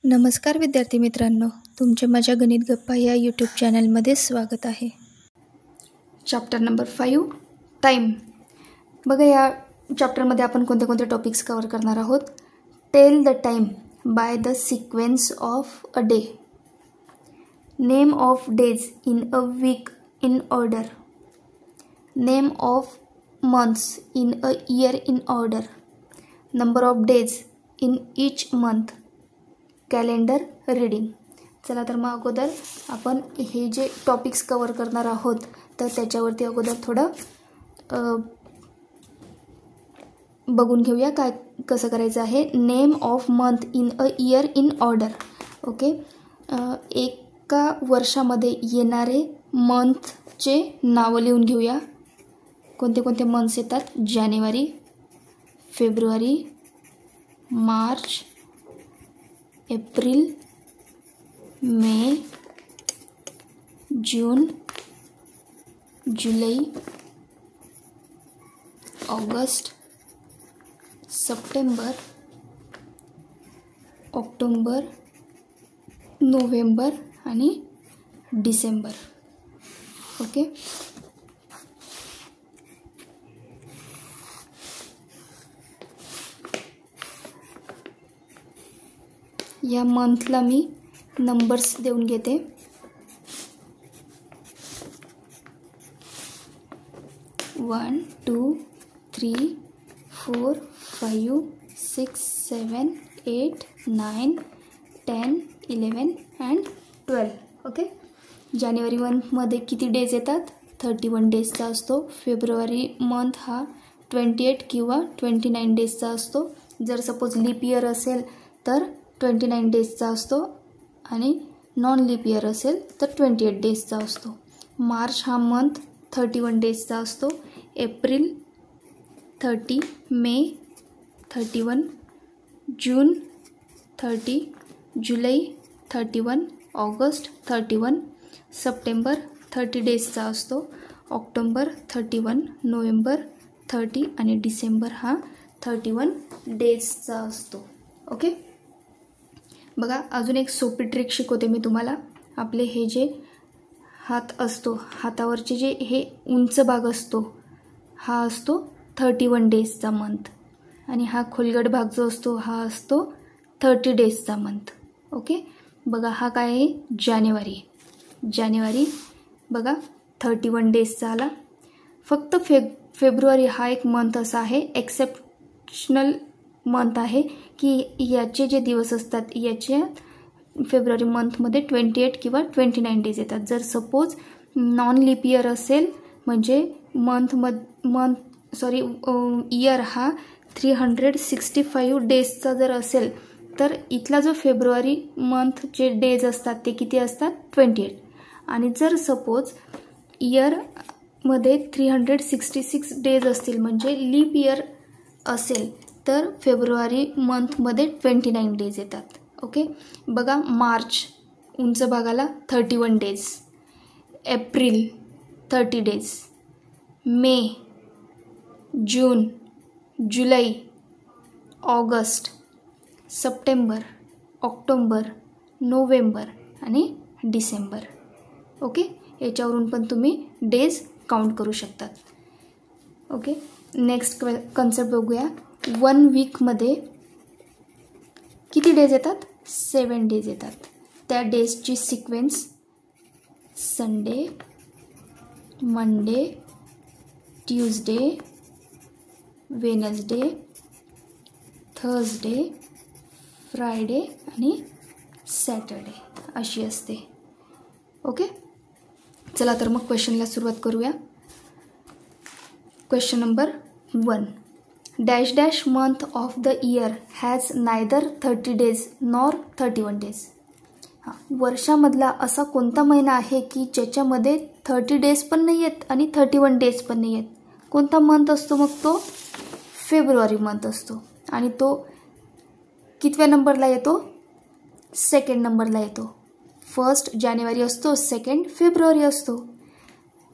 नमस्कार विद्यार्थी मित्रांनो, तुमचे माझ्या गणित गप्पा या यूट्यूब चॅनलमध्ये स्वागत आहे. Chapter number 5 time. बघा, या चॅप्टरमध्ये आपण कोणते कोणते टॉपिक्स कवर करणार आहोत. Tell the time by the sequence of a day. Name of days in a week in order. Name of months in a year in order. Number of days in each month. Calendar reading. चला तर मग अगोदर आपण हे जे topics cover करणार आहोत तर त्याच्यावरती अगोदर थोडं बघून घेऊया काय कसं करायचं आहे. Name of month in a year in order. Okay, एका वर्षामध्ये येणारे मंथचे नावं लिहून घेऊया. कोणते कोणते मंथ्स येतात? जानेवारी, फेब्रुवारी, मार्च, एप्रिल, मे, जून, जुलै, ऑगस्ट, सप्टेंबर, ऑक्टोबर, नोव्हेंबर आणि डिसेंबर. ओके, या मंथला मी नंबर्स देऊन घेते. 1 2 3 4 5 6 7 8 9 10 11 and 12. ओके, जानेवारी मंथमध्ये किती डेज येतात? 31 डेजचा असतो. फेब्रुवारी मंथ हा 28 किंवा 29 डेजचा असतो. जर सपोज लीप इयर असेल तर 29 डेजचा असतो आणि नॉन लीप इयर असेल तर 28 डेजचा असतो. मार्च हा मंथ 31 डेजचा असतो. एप्रिल 30, मे 31, जून 30, जुलै 31, ऑगस्ट 31, सप्टेंबर 30 डेजचा असतो. ऑक्टोबर 31, नोव्हेंबर 30 आणि डिसेंबर हा 31 डेजचा असतो. ओके, बघा अजून एक सोपी ट्रिक शिकवते मी तुम्हाला. आपले हे जे हात असतो, हातावरचे जे हे उंच भाग असतो हा असतो 31 डेजचा मंथ आणि हा खोलगट भाग जो असतो हा असतो 30 डेजचा मंथ. ओके, बघा हा काय आहे? जानेवारी. जानेवारी बघा 31 डेजचा आला. फक्त फेब्रुवारी हा एक मंथ असा आहे, एक्सेप्शनल मंथ आहे की याचे जे दिवस असतात याचे फेब्रुवारी मंथमध्ये 28 किंवा 29 डेज येतात. जर सपोज नॉन लीप इयर असेल म्हणजे इयर हा 365 डेजचा जर असेल तर इथला जो फेब्रुवारी मंथचे डेज असतात ते किती असतात? 28. आणि जर सपोज इयरमध्ये 366 डेज असतील म्हणजे लीप इयर असेल तर फेब्रुवारी मंथमध्ये 29 डेज येतात. ओके, बघा मार्च उंच भागाला 31 डेज, एप्रिल 30 डेज, मे, जून, जुलै, ऑगस्ट, सप्टेंबर, ऑक्टोबर, नोव्हेंबर आणि डिसेंबर. ओके, याच्यावरून पण तुम्ही डेज काउंट करू शकतात. ओके, नेक्स्ट कन्सेप्ट बघूया. 1 वीकमध्ये किती डेज येतात? 7 डेज येतात. त्या डेजची sequence Sunday, Monday, Tuesday, Wednesday, Thursday, Friday आणि सॅटरडे अशी असते. ओके, चला तर मग क्वेश्चनला सुरुवात करूया. Question number 1. Dash dash month of the year has neither 30 days nor 31 days. वर्षामधला असा कोणता महिना आहे की ज्याच्यामध्ये 30 डेज पण नाही आहेत आणि 31 डेज पण नाही आहेत? कोणता मंथ असतो मग? तो फेब्रुवारी मंथ असतो. आणि तो कितव्या नंबरला येतो? 2nd नंबरला येतो. 1 जानेवारी असतो, 2 फेब्रुवारी असतो.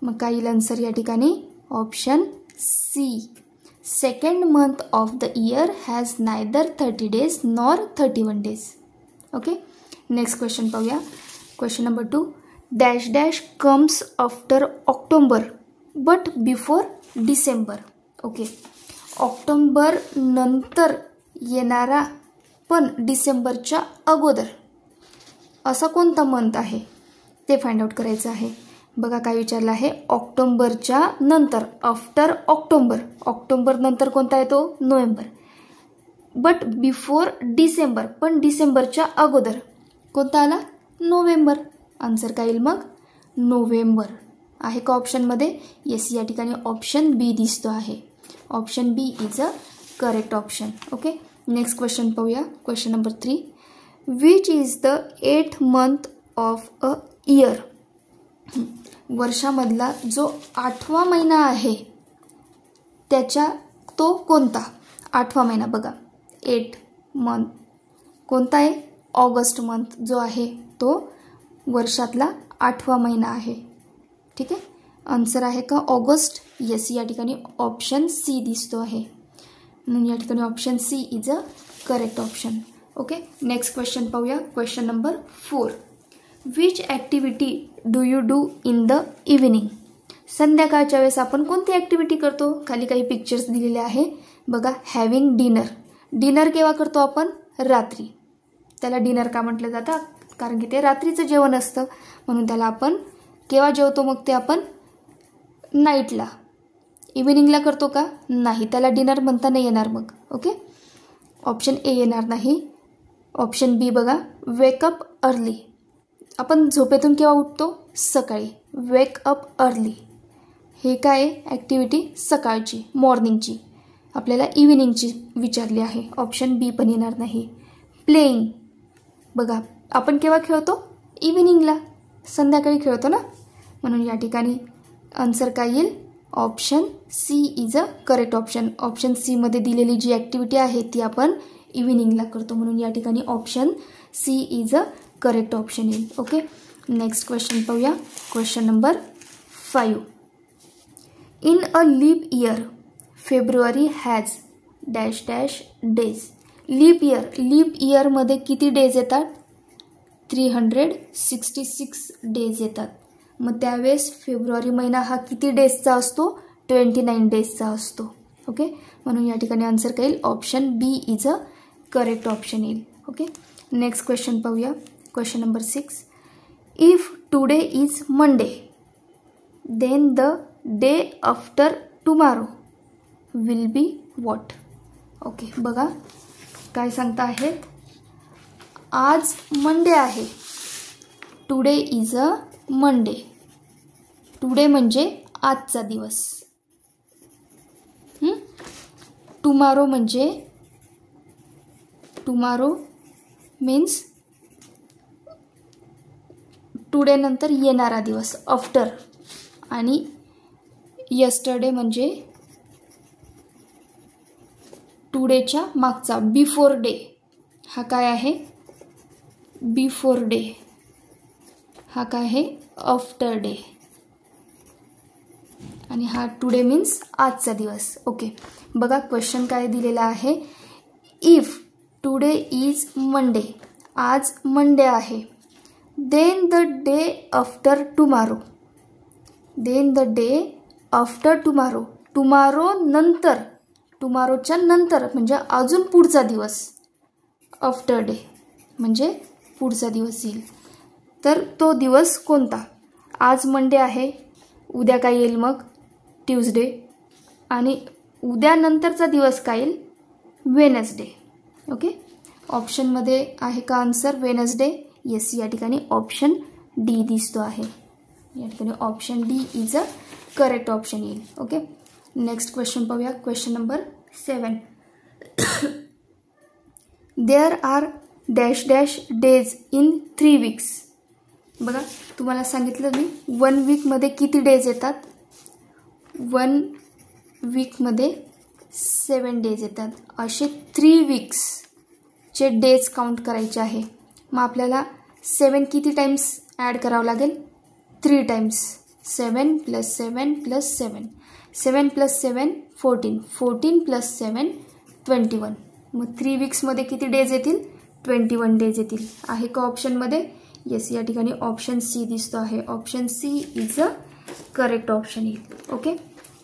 मग काय येईल आन्सर या ठिकाणी? Option C. 2nd month of the year has neither 30 days nor 31 days. Okay, next question पाहूया. Question number 2. Dash dash comes after October but before December. Okay, October नंतर येणारा पण डिसेंबरच्या अगोदर असा कोणता मंथ आहे ते फाइंड आउट करायचं आहे. बघा काय विचारलं आहे, ऑक्टोबरच्या नंतर, आफ्टर ऑक्टोबर. ऑक्टोबर नंतर कोणता येतो, नोव्हेंबर. बट बिफोर डिसेंबर, पण डिसेंबरच्या अगोदर कोणता आला, नोव्हेंबर. आन्सर काय येईल मग, नोव्हेंबर. आहे का ऑप्शनमध्ये? येस, या ठिकाणी ऑप्शन बी दिसतो आहे. Option B is a correct option. Okay, next question पाहूया. Question number 3. Which is the 8th month of a year. वर्षामधला जो 8वा महिना आहे त्याच्या तो कोणता, 8वा महिना. बघा 8 month कोणता आहे, ऑगस्ट मंथ जो आहे तो वर्षातला 8वा महिना आहे. ठीक आहे, आन्सर आहे का ऑगस्ट. येस, या ठिकाणी ऑप्शन सी दिसतो आहे. म्हणून या ठिकाणी option C is a correct option. Okay, next question पाहूया. Question number 4. Which activity do you do in the evening. संध्याकाळच्या वेळेस आपण कोणती ॲक्टिव्हिटी करतो. खाली काही पिक्चर्स दिलेले आहे. बघा, हॅव्हिंग डिनर. डिनर केव्हा करतो आपण, रात्री. त्याला डिनर का म्हटलं जातं, कारण की ते रात्रीचं जेवण असतं, म्हणून त्याला आपण केव्हा जेवतो, मग ते आपण नाईटला, इव्हिनिंगला करतो का, नाही, त्याला डिनर म्हणता नाही येणार मग. ओके, ऑप्शन ए येणार नाही. ऑप्शन बी बघा, वेकअप अर्ली. आपण झोपेतून केव्हा उठतो, सकाळी. वेकअप अर्ली हे काय ॲक्टिव्हिटी, सकाळची, मॉर्निंगची. आपल्याला इव्हिनिंगची विचारली आहे. ऑप्शन बी पण येणार नाही. प्लेइंग, बघा आपण केव्हा खेळतो, इव्हिनिंगला, संध्याकाळी खेळतो ना, म्हणून या ठिकाणी आन्सर काय येईल, option C is a correct option. Option सीमध्ये दिलेली जी ॲक्टिव्हिटी आहे ती आपण इव्हिनिंगला करतो, म्हणून या ठिकाणी option C is a correct option येईल. ओके, नेक्स्ट क्वेश्चन पाहूया. Question number 5. In a leap year February has dash dash days. Leap year, leap इयरमध्ये किती डेज येतात, 366 डेज येतात. मग त्यावेळेस फेब्रुवारी महिना हा किती डेजचा असतो, 29 डेजचा असतो. ओके, म्हणून या ठिकाणी आन्सर काय येईल, option B is a correct option येईल. ओके, नेक्स्ट क्वेश्चन पाहूया. Question number 6. If today is Monday then the day after tomorrow will be what. Okay, बघा काय सांगता आहेत, आज मंडे आहे, today is a Monday. Today म्हणजे आजचा दिवस. टुमारो म्हणजे, टुमारो मीन्स टुडे नंतर येणारा दिवस, आफ्टर. आणि यस्टरडे म्हणजे टुडेच्या मागचा, बिफोर डे. हा काय आहे, बिफोर डे. हा काय आहे, आफ्टर डे. आणि हा टुडे मीन्स आजचा दिवस. ओके, बघा क्वेश्चन काय दिलेला आहे, इफ टुडे इज मंडे, आज मंडे आहे, then the day after tomorrow, then the day after tomorrow, tomorrow नंतर, टुमारोच्या नंतर म्हणजे अजून पुढचा दिवस, आफ्टर डे म्हणजे पुढचा दिवस येईल. तर तो दिवस कोणता, आज मंडे आहे, उद्या काय येईल मग, ट्यूजडे. आणि उद्या नंतरचा दिवस काय येईल, वेनसडे. ओके, ऑप्शनमध्ये आहे का आन्सर, वेनसडे. येस, या ठिकाणी ऑप्शन डी दिसतो आहे. या ठिकाणी option D is a correct option येईल. ओके, नेक्स्ट क्वेश्चन पाहूया. Question number 7. There are dash dash days in 3 weeks. बघा तुम्हाला सांगितलं मी 1 weekमध्ये किती डेज येतात, 1 weekमध्ये 7 डेज येतात. असे 3 weeksचे डेज काउंट करायचे आहे. मग आपल्याला 7 किती टाइम्स ॲड करावं लागेल, 3 टाइम्स. 7 + 7 + 7, 7 + 7 14, 14 + 7 21. मग 3 weeksमध्ये किती डेज येतील, 21 डेज येतील. आहे का ऑप्शनमध्ये? येस, या ठिकाणी ऑप्शन सी दिसतो आहे. Option C is a correct option येईल. ओके,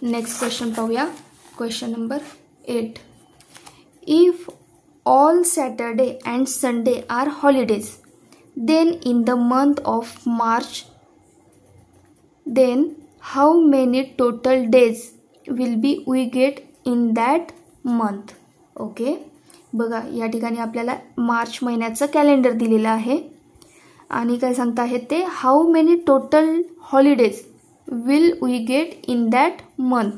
नेक्स्ट क्वेश्चन पाहूया. Question number 8. If all Saturday and Sunday are holidays, then in the month of March, then how many total days will be we get in that month? Okay, बघा या ठिकाणी आपल्याला मार्च महिन्याचं calendar दिलेलं आहे आणि काय सांगता आहे ते, how many total holidays will we get in that month.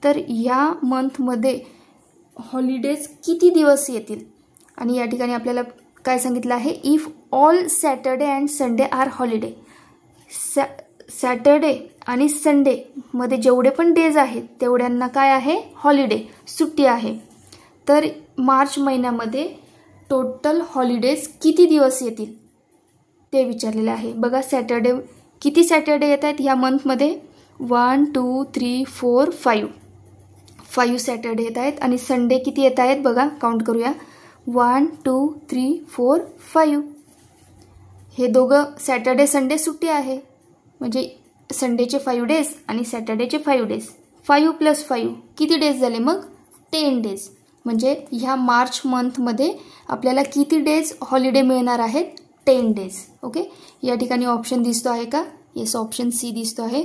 तर या मंथमध्ये हॉलिडेज किती दिवस येतील. आणि या ठिकाणी आपल्याला काय सांगितलं आहे, if all Saturday and Sunday are holiday. Saturday आणि संडेमध्ये जेवढे पण डेज आहेत तेवढ्यांना काय आहे, हॉलिडे, सुट्टी आहे. तर मार्च महिन्यामध्ये टोटल हॉलिडेज किती दिवस येतील ते विचारलेलं आहे. बघा सॅटर्डे, किती सॅटर्डे येत आहेत ह्या मंथमध्ये, 1 2 3 4 5 सॅटर्डे येत आहेत. आणि संडे किती येत आहेत बघा, काउंट करूया, 1 2 3 4 5. हे दोघं सॅटर्डे संडे सुट्टी आहे, म्हणजे संडेचे 5 डेज आणि सॅटर्डेचे 5 डेज. 5 + 5 किती डेज झाले मग, 10 डेज. म्हणजे ह्या मार्च मंथमध्ये आपल्याला किती डेज हॉलिडे मिळणार आहेत, 10 डेज. ओके, या ठिकाणी ऑप्शन दिसतो आहे का? येस, ऑप्शन सी दिसतो आहे.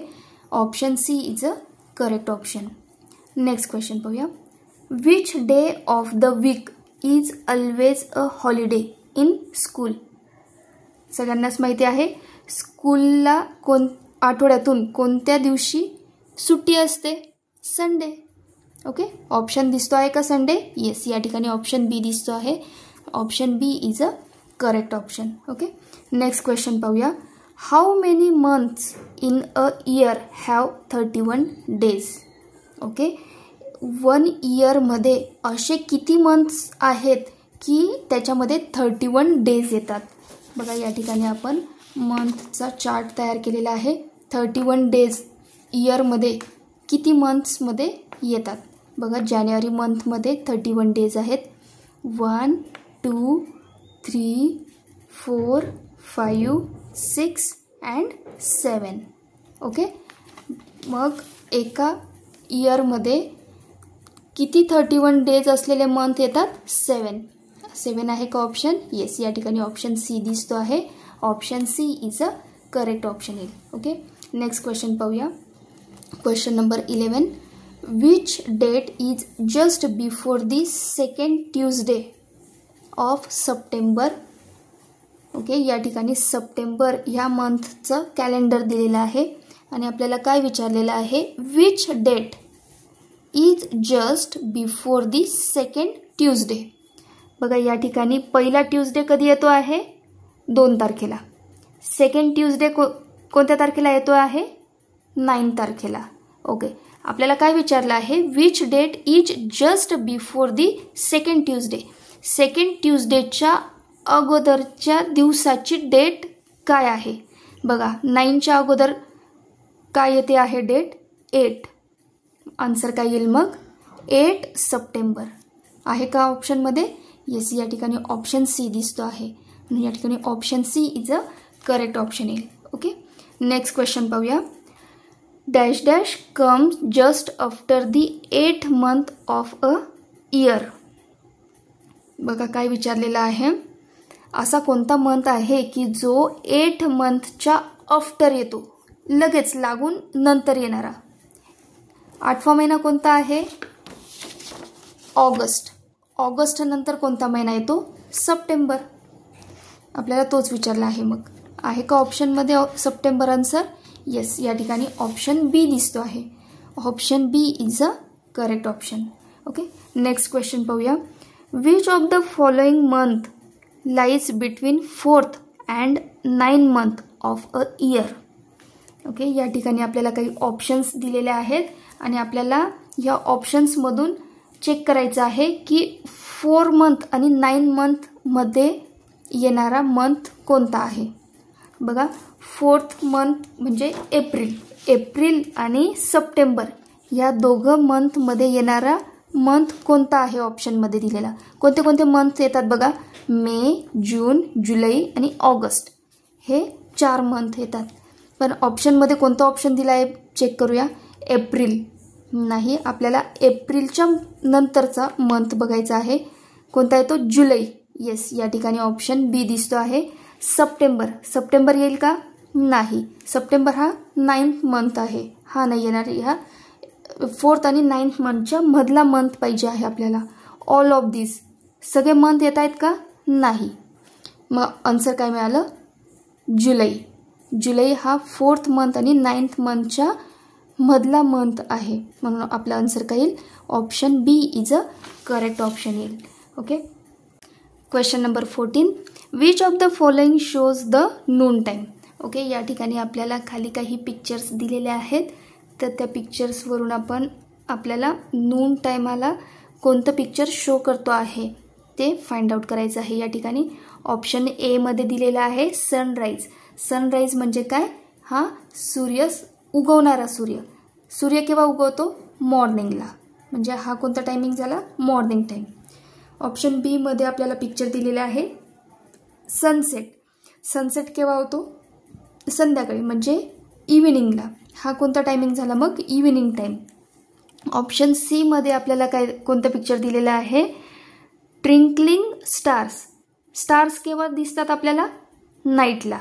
Option C is a correct option. Next question पाहूया. Which day of the week is always a holiday in school. सगळ्यांनाच माहिती आहे स्कूलला आठवड्यातून कोणत्या दिवशी सुट्टी असते, संडे. ओके, ऑप्शन दिसतो आहे का संडे? येस, या ठिकाणी ऑप्शन बी दिसतो आहे. Option B is a correct option. Okay, next question पाहूया. How many months in a year have 31 days. Okay, 1 इयरमध्ये असे किती मंथ्स आहेत की त्याच्यामध्ये 31 डेज येतात. बघा या ठिकाणी आपण मंथचा चार्ट तयार केलेला आहे. 31 डेज इयरमध्ये किती मंथ्समध्ये येतात. बघा जानेवारी मंथमध्ये 31 डेज आहेत. 1 2 3 4 5 6 अँड 7. ओके, मग एका इयरमध्ये किती 31 डेज असलेले मंथ येतात, 7 आहे का ऑप्शन? येस, या ठिकाणी ऑप्शन सी दिसतो आहे. Option C is a correct option येईल. ओके, नेक्स्ट क्वेश्चन पाहूया. Question number 11. Which date is just before the second Tuesday of September. Okay, या ठिकाणी सप्टेंबर ह्या मंथचं कॅलेंडर दिलेलं आहे आणि आपल्याला काय विचारलेलं आहे, which date is just before the second Tuesday. बघा या ठिकाणी पहिला ट्यूजडे कधी येतो आहे, 2 तारखेला. सेकंड ट्यूजडे कोणत्या तारखेला येतो आहे, 9 तारखेला. ओके, आपल्याला काय विचारलं आहे, which date is just before the second Tuesday. Second ट्यूजडेच्या अगोदरच्या दिवसाची डेट काय आहे. बघा 9च्या अगोदर काय येते आहे डेट, 8. आन्सर काय येईल मग, 8 सप्टेंबर. आहे का ऑप्शनमध्ये? येस, या ठिकाणी ऑप्शन सी दिसतो आहे आणि या ठिकाणी option C is a correct option येईल. ओके, नेक्स्ट क्वेश्चन पाहूया. Dash dash comes just after the 8th month of a year. बघा काय विचारलेलं आहे, असा कोणता मंथ आहे की जो 8th मंथच्या आफ्टर येतो, लगेच लागून नंतर येणारा. 8वां महिना कोणता आहे, ऑगस्ट. ऑगस्ट नंतर कोणता महिना येतो, सप्टेंबर. आपल्याला तोच विचारला आहे. मग आहे का ऑप्शनमध्ये सप्टेंबर आन्सर? येस, या ठिकाणी ऑप्शन बी दिसतो आहे. Option B is a correct option. Okay, next question पाहूया. Which of the following month lies between 4th and 9th month of a year. Okay, या ठिकाणी आपल्याला काही ऑप्शन्स दिलेले आहेत आणि आपल्याला या ऑप्शन्समधून चेक करायचं आहे की 4 मंथ आणि 9 मंथमध्ये येणारा मंथ कोणता आहे. बघा 4th मंथ म्हणजे एप्रिल आणि सप्टेंबर या दोघं मंथमध्ये येणारा मंथ कोणता आहे ऑप्शनमध्ये दिलेला? कोणते कोणते मंथ येतात बघा, मे, जून, जुलै आणि ऑगस्ट, हे 4 मंथ येतात. पण ऑप्शनमध्ये कोणता ऑप्शन दिला आहे चेक करूया. एप्रिल नाही, आपल्याला एप्रिलच्या नंतरचा मंथ बघायचा आहे. कोणता आहे तो? जुलै. येस, या ठिकाणी ऑप्शन बी दिसतो आहे. सप्टेंबर, सप्टेंबर येईल का? नाही, सप्टेंबर हा 9th मंथ आहे, हा नाही येणार. ह्या 4th आणि 9th मंथच्या मधला मंथ पाहिजे आहे आपल्याला. ऑल ऑफ दिस सगळे मंथ येत आहेत का? नाही. मग आन्सर काय मिळालं? जुलै. जुलै हा 4th मंथ आणि 9th मंथच्या मधला मंथ आहे, म्हणून आपला आन्सर काय येईल? Option B is a correct option येईल. Okay. Question number 14. Which of the following shows the noon time? Okay, या ठिकाणी आपल्याला खाली काही पिक्चर्स दिलेले आहेत, तर त्या पिक्चर्सवरून आपल्याला नून टाईमाला कोणतं पिक्चर शो करतो आहे ते फाइंड आउट करायचं आहे. या ठिकाणी ऑप्शन ए मध्ये दिलेला आहे सनराईज. सनराईज म्हणजे काय? हा सूर्य, उगवणारा सूर्य. सूर्य केव्हा उगवतो? मॉर्निंगला. म्हणजे हा कोणता टायमिंग झाला? Morning time. ऑप्शन बी मध्ये आपल्याला पिक्चर दिलेला आहे सनसेट. सनसेट केव्हा होतो? संध्याकाळी, म्हणजे इव्हिनिंगला. हा कोणता टायमिंग झाला मग? Evening time. ऑप्शन सी मध्ये आपल्याला कोणतं पिक्चर दिलेलं आहे? Twinkling stars. स्टार्स केव्हा दिसतात आपल्याला? नाईटला.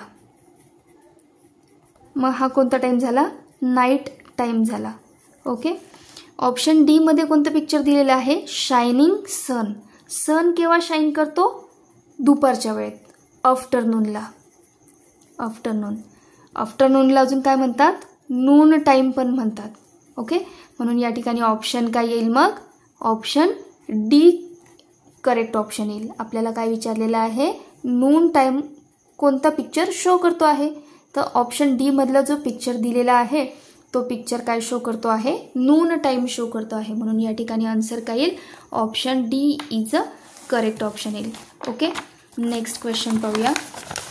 मग हा कोणता टाईम झाला? नाईट टाईम झाला. ओके. ऑप्शन डी मध्ये कोणतं पिक्चर दिलेलं आहे? शायनिंग सन. सन केव्हा शाईन करतो? दुपारच्या वेळेत, आफ्टरनूनला. आफ्टरनूनला अजून काय म्हणतात? नून टाईम पण म्हणतात. ओके, म्हणून या ठिकाणी ऑप्शन काय येईल मग? ऑप्शन डी करेक्ट ऑप्शन येईल. आपल्याला काय विचारलेलं आहे? नून टाईम कोणता पिक्चर शो करतो आहे? तर ऑप्शन डी मधला जो पिक्चर दिलेला आहे तो पिक्चर काय शो करतो आहे? नून टाईम शो करतो आहे. म्हणून या ठिकाणी आन्सर काय येईल? Option D is a correct option येईल. ओके, नेक्स्ट क्वेश्चन पाहूया.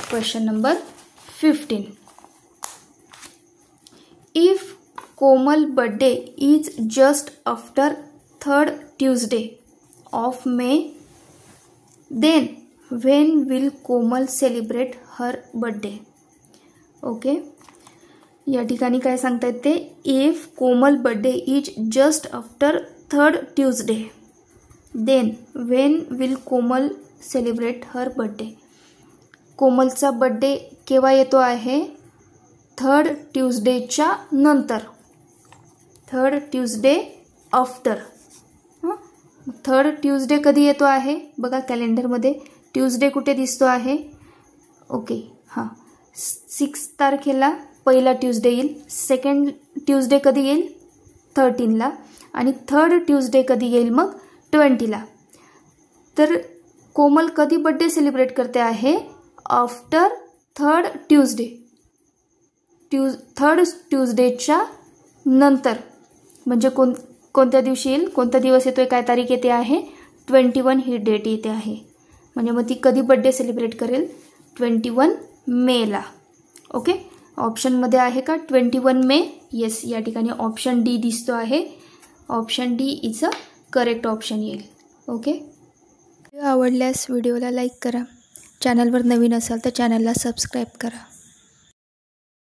Question number 15. If Komal birthday is just after 3rd Tuesday of May, then when will Komal celebrate her birthday? Okay, या ठिकाणी काय सांगतायत ते? If Komal birthday is just after 3rd Tuesday, then when will Komal celebrate her birthday? कोमलचा birthday केव्हा येतो आहे? 3rd Tuesdayच्या नंतर. 3rd Tuesday after. 3rd Tuesday कधी येतो आहे? बघा कॅलेंडरमध्ये ट्यूजडे कुठे दिसतो आहे? ओके, हां, 6 तारखेला पहिला ट्यूजडे येईल. 2nd Tuesday कधी येईल? 13ला. आणि 3rd Tuesday कधी येईल मग? 20ला. तर कोमल कधी बर्थडे सेलिब्रेट करते आहे? After 3rd Tuesday. 3rd Tuesdayच्या नंतर. म्हणजे कोणत्या दिवशी येईल? कोणता दिवस येतोय? काय तारीख येते आहे? 21 ही डेट येते आहे. म्हणजे मग ती कधी बर्थडे सेलिब्रेट करेल? 21 मेला. ओके, ऑप्शनमध्ये आहे का 21 मे? येस, या ठिकाणी ऑप्शन डी दिसतो आहे. Option D is a correct option येईल. ओके, व्हिडिओ आवडल्यास व्हिडिओला लाईक करा. चॅनलवर नवीन असाल तर चॅनलला सबस्क्राईब करा.